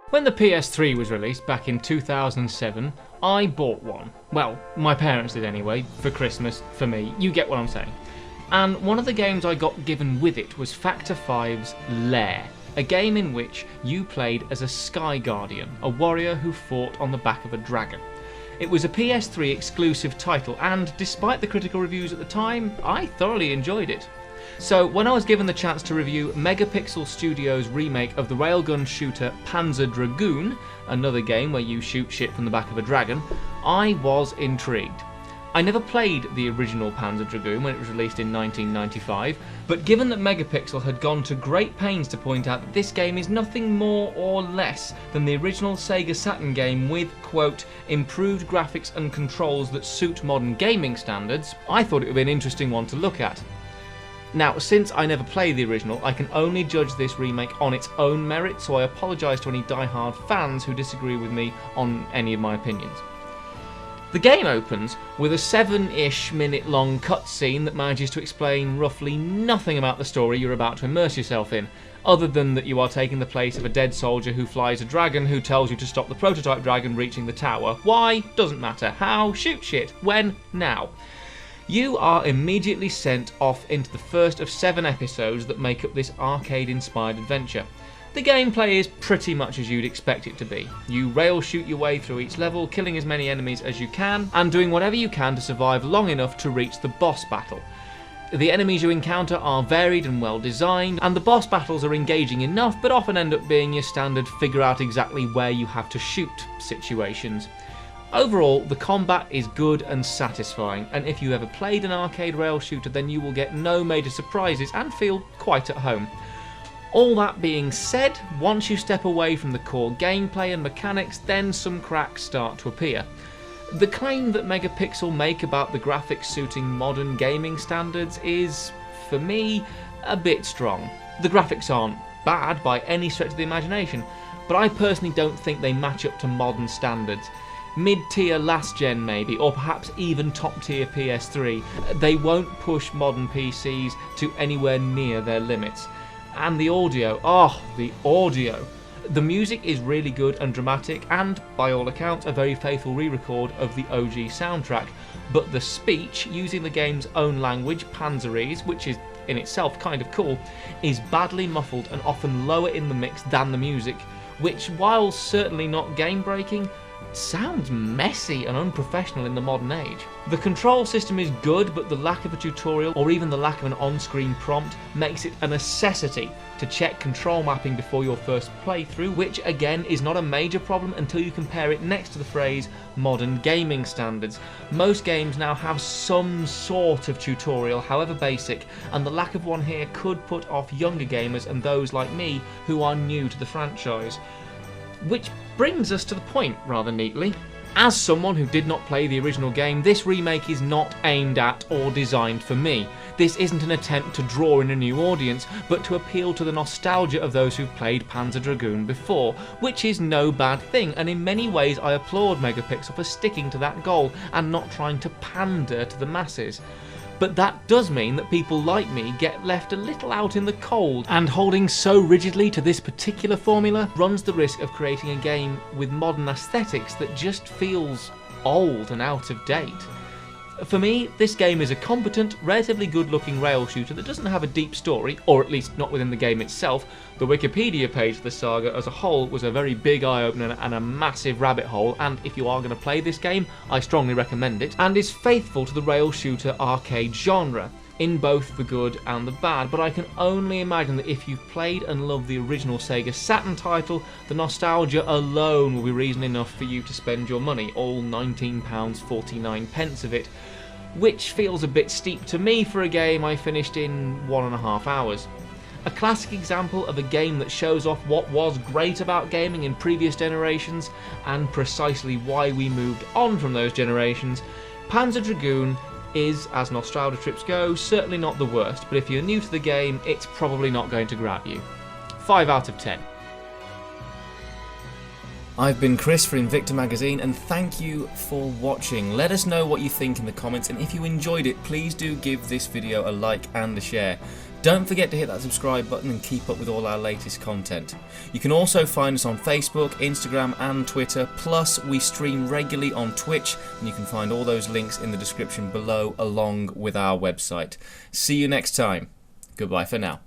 When the PS3 was released back in 2007, I bought one. Well, my parents did anyway, for Christmas, for me, you get what I'm saying. And one of the games I got given with it was Factor 5's Lair, a game in which you played as a Sky Guardian, a warrior who fought on the back of a dragon. It was a PS3 exclusive title, and despite the critical reviews at the time, I thoroughly enjoyed it. So when I was given the chance to review MegaPixel Studios' remake of the railgun shooter Panzer Dragoon, another game where you shoot shit from the back of a dragon, I was intrigued. I never played the original Panzer Dragoon when it was released in 1995, but given that MegaPixel had gone to great pains to point out that this game is nothing more or less than the original Sega Saturn game with, quote, improved graphics and controls that suit modern gaming standards, I thought it would be an interesting one to look at. Now, since I never played the original, I can only judge this remake on its own merit, so I apologise to any die-hard fans who disagree with me on any of my opinions. The game opens with a 7-ish minute long cutscene that manages to explain roughly nothing about the story you're about to immerse yourself in, other than that you are taking the place of a dead soldier who flies a dragon who tells you to stop the prototype dragon reaching the tower. Why? Doesn't matter. How? Shoot shit. When? Now. You are immediately sent off into the first of 7 episodes that make up this arcade-inspired adventure. The gameplay is pretty much as you'd expect it to be. You rail shoot your way through each level, killing as many enemies as you can, and doing whatever you can to survive long enough to reach the boss battle. The enemies you encounter are varied and well designed, and the boss battles are engaging enough, but often end up being your standard figure out exactly where you have to shoot situations. Overall, the combat is good and satisfying, and if you ever played an arcade rail shooter, then you will get no major surprises and feel quite at home. All that being said, once you step away from the core gameplay and mechanics, then some cracks start to appear. The claim that MegaPixel make about the graphics suiting modern gaming standards is, for me, a bit strong. The graphics aren't bad by any stretch of the imagination, but I personally don't think they match up to modern standards. Mid-tier last gen maybe, or perhaps even top-tier PS3, they won't push modern PCs to anywhere near their limits. And the audio, the audio. The music is really good and dramatic, and, by all accounts, a very faithful re-record of the OG soundtrack, but the speech, using the game's own language, Panzerese, which is in itself kind of cool, is badly muffled and often lower in the mix than the music, which, while certainly not game-breaking, sounds messy and unprofessional in the modern age. The control system is good, but the lack of a tutorial or even the lack of an on-screen prompt makes it a necessity to check control mapping before your first playthrough, which again is not a major problem until you compare it next to the phrase modern gaming standards. Most games now have some sort of tutorial, however basic, and the lack of one here could put off younger gamers and those like me who are new to the franchise. Which brings us to the point rather neatly. As someone who did not play the original game, this remake is not aimed at or designed for me. This isn't an attempt to draw in a new audience, but to appeal to the nostalgia of those who've played Panzer Dragoon before, which is no bad thing, and in many ways I applaud MegaPixel for sticking to that goal and not trying to pander to the masses. But that does mean that people like me get left a little out in the cold, and holding so rigidly to this particular formula runs the risk of creating a game with modern aesthetics that just feels old and out of date. For me, this game is a competent, relatively good-looking rail shooter that doesn't have a deep story, or at least not within the game itself. The Wikipedia page for the saga as a whole was a very big eye-opener and a massive rabbit hole, and if you are going to play this game, I strongly recommend it, and is faithful to the rail shooter arcade genre, in both the good and the bad, but I can only imagine that if you've played and loved the original Sega Saturn title, the nostalgia alone will be reason enough for you to spend your money, all £19.49 of it, which feels a bit steep to me for a game I finished in 1.5 hours. A classic example of a game that shows off what was great about gaming in previous generations, and precisely why we moved on from those generations. Panzer Dragoon is, as nostalgia trips go, certainly not the worst, but if you're new to the game, it's probably not going to grab you. 5 out of 10. I've been Chris for Invicta magazine, and thank you for watching. Let us know what you think in the comments, and if you enjoyed it, please do give this video a like and a share. Don't forget to hit that subscribe button and keep up with all our latest content. You can also find us on Facebook, Instagram and Twitter, plus we stream regularly on Twitch, and you can find all those links in the description below along with our website. See you next time. Goodbye for now.